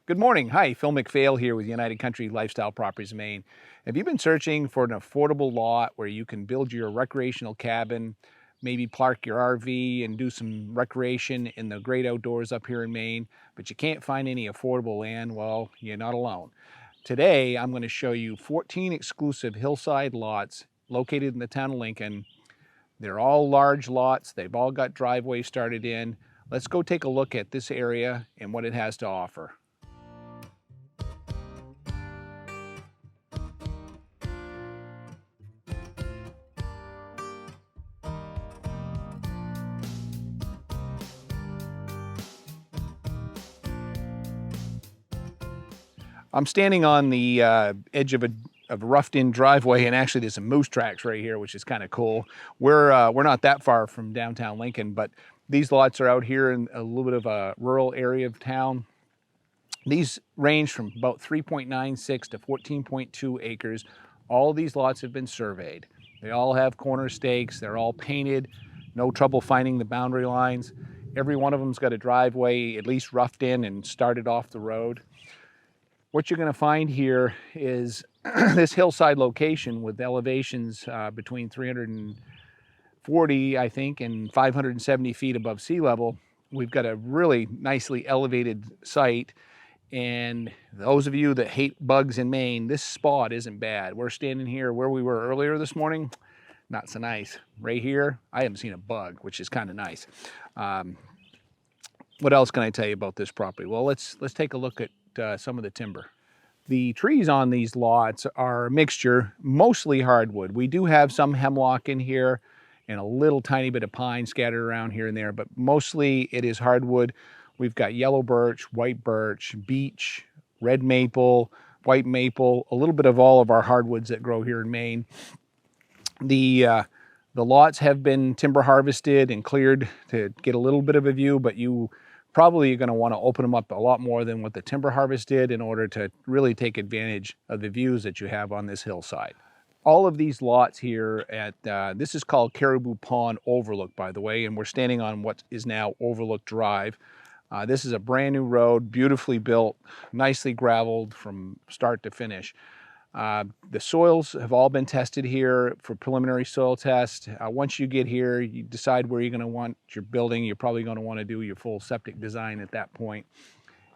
Good morning. Hi, Phil McPhail here with United Country Lifestyle Properties Maine. Have you been searching for an affordable lot where you can build your recreational cabin, maybe park your RV and do some recreation in the great outdoors up here in Maine, but you can't find any affordable land? Well, you're not alone. Today, I'm going to show you 14 exclusive hillside lots located in the town of Lincoln. They're all large lots. They've all got driveways started in. Let's go take a look at this area and what it has to offer. I'm standing on the edge of a roughed-in driveway, and actually there's some moose tracks right here, which is kind of cool. We're not that far from downtown Lincoln, but these lots are out here in a little bit of a rural area of town. These range from about 3.96 to 14.2 acres. All these lots have been surveyed. They all have corner stakes. They're all painted. No trouble finding the boundary lines. Every one of them's got a driveway at least roughed in and started off the road. What you're going to find here is this hillside location with elevations between 340, I think, and 570 feet above sea level. We've got a really nicely elevated site. And those of you that hate bugs in Maine, this spot isn't bad. We're standing here where we were earlier this morning. Not so nice. Right here, I haven't seen a bug, which is kind of nice. What else can I tell you about this property? Well, let's take a look at some of the timber. The trees on these lots are a mixture, mostly hardwood. We do have some hemlock in here and a little tiny bit of pine scattered around here and there, but mostly it is hardwood. We've got yellow birch, white birch, beech, red maple, white maple, a little bit of all of our hardwoods that grow here in Maine. The lots have been timber harvested and cleared to get a little bit of a view, but you probably are going to want to open them up a lot more than what the timber harvest did in order to really take advantage of the views that you have on this hillside. All of these lots here at, this is called Caribou Pond Overlook, by the way, and we're standing on what is now Overlook Drive. This is a brand new road, beautifully built, nicely graveled from start to finish. The soils have all been tested here for preliminary soil test. Once you get here, you decide where you're going to want your building. You're probably going to want to do your full septic design at that point,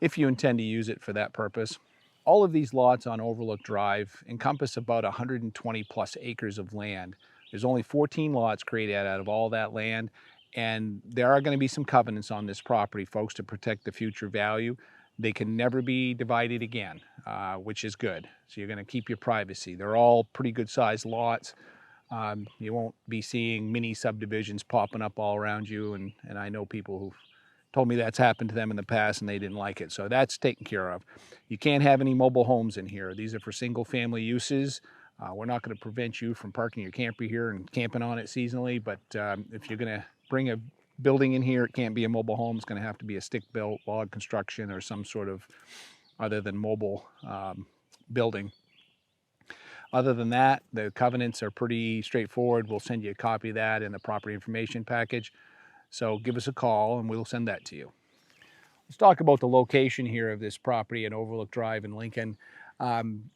if you intend to use it for that purpose. All of these lots on Overlook Drive encompass about 120 plus acres of land. There's only 14 lots created out of all that land, and there are going to be some covenants on this property, folks, to protect the future value. They can never be divided again, which is good. So you're going to keep your privacy. They're all pretty good sized lots. You won't be seeing mini subdivisions popping up all around you. And I know people who've told me that's happened to them in the past and they didn't like it. So that's taken care of. You can't have any mobile homes in here. These are for single family uses. We're not going to prevent you from parking your camper here and camping on it seasonally. But if you're going to bring a building in here, it can't be a mobile home. It's going to have to be a stick-built log construction or some sort of other than mobile building. Other than that, the covenants are pretty straightforward. We'll send you a copy of that in the property information package. So give us a call and we'll send that to you. Let's talk about the location here of this property at Overlook Drive in Lincoln.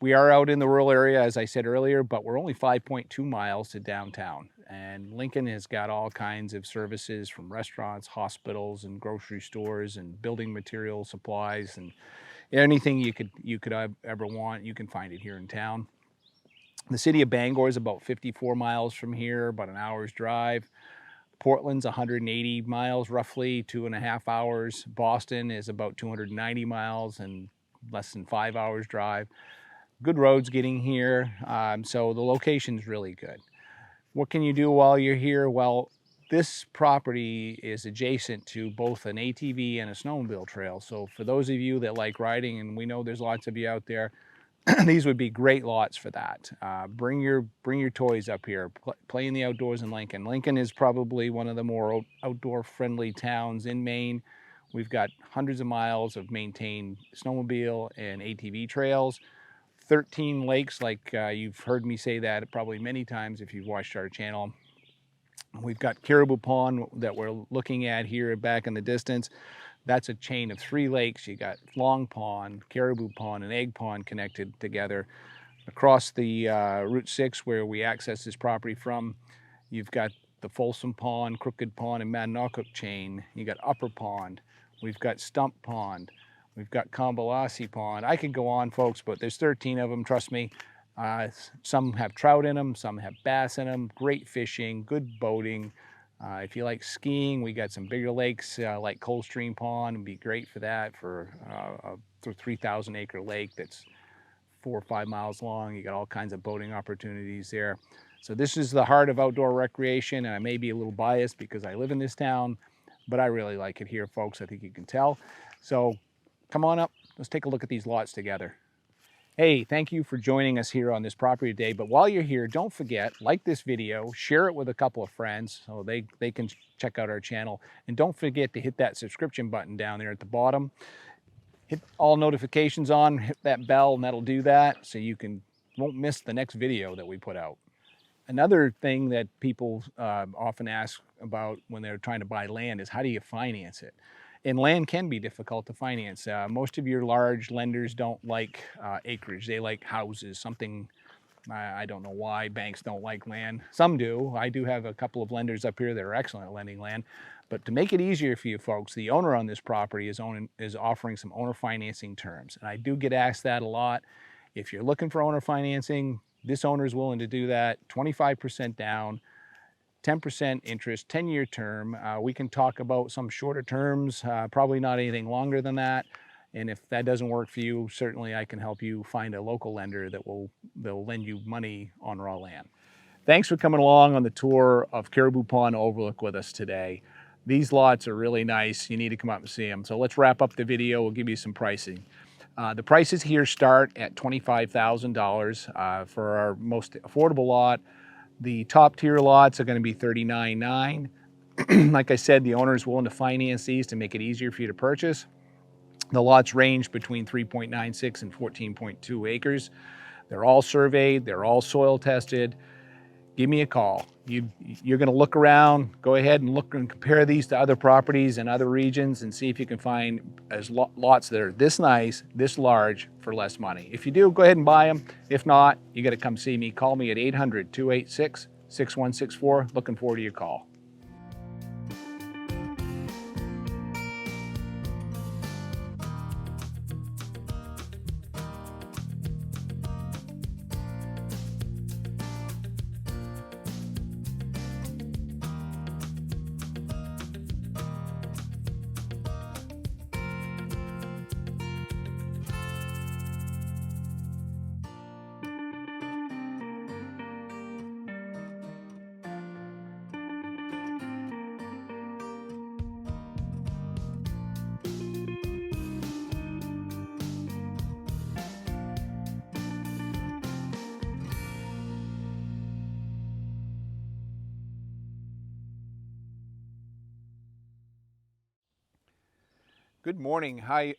We are out in the rural area, as I said earlier, but we're only 5.2 miles to downtown. And Lincoln has got all kinds of services from restaurants, hospitals, and grocery stores, and building material supplies, and anything you could ever want, you can find it here in town. The city of Bangor is about 54 miles from here, about an hour's drive. Portland's 180 miles, roughly 2.5 hours. Boston is about 290 miles and less than 5 hours drive. Good roads getting here, so the location's really good. What can you do while you're here? Well, this property is adjacent to both an ATV and a snowmobile trail. So for those of you that like riding, and we know there's lots of you out there, these would be great lots for that. Bring your toys up here. Play in the outdoors in Lincoln. Lincoln is probably one of the more outdoor friendly towns in Maine. We've got hundreds of miles of maintained snowmobile and ATV trails. 13 lakes, like you've heard me say that probably many times if you've watched our channel. We've got Caribou Pond that we're looking at here back in the distance. That's a chain of 3 lakes. You got Long Pond, Caribou Pond, and Egg Pond connected together. Across the Route 6 where we access this property from, you've got the Folsom Pond, Crooked Pond, and Madnocook chain. You got Upper Pond. We've got Stump Pond. We've got Combalassi Pond. I could go on, folks, but there's 13 of them, trust me. Some have trout in them, some have bass in them. Great fishing, good boating. If you like skiing, we got some bigger lakes like Coldstream Pond. It'd be great for that, for a 3,000 acre lake that's 4 or 5 miles long. You got all kinds of boating opportunities there. So this is the heart of outdoor recreation, and I may be a little biased because I live in this town, but I really like it here, folks. I think you can tell. So come on up, let's take a look at these lots together. Hey, thank you for joining us here on this property today. But while you're here, don't forget, like this video, share it with a couple of friends so they can check out our channel. And don't forget to hit that subscription button down there at the bottom. Hit all notifications on, hit that bell, and that'll do that so you won't miss the next video that we put out. Another thing that people often ask about when they're trying to buy land is, how do you finance it? And land can be difficult to finance. Most of your large lenders don't like acreage. They like houses, something, I don't know why banks don't like land. Some do. I do have a couple of lenders up here that are excellent at lending land. But to make it easier for you folks, the owner on this property is offering some owner financing terms. And I do get asked that a lot. If you're looking for owner financing, this owner is willing to do that. 25% down, 10% interest, 10-year term. We can talk about some shorter terms, probably not anything longer than that. And if that doesn't work for you, certainly I can help you find a local lender that'll lend you money on raw land. Thanks for coming along on the tour of Caribou Pond Overlook with us today. These lots are really nice. You need to come up and see them. So let's wrap up the video. We'll give you some pricing. The prices here start at $25,000 for our most affordable lot. The top tier lots are going to be $39,900. Like I said, the owner is willing to finance these to make it easier for you to purchase. The lots range between 3.96 and 14.2 acres. They're all surveyed. They're all soil tested. Give me a call. You're going to look around, go ahead and look and compare these to other properties in other regions and see if you can find lots that are this nice, this large for less money. If you do, go ahead and buy them. If not, you got to come see me. Call me at 800-286-6164. Looking forward to your call. Good morning. How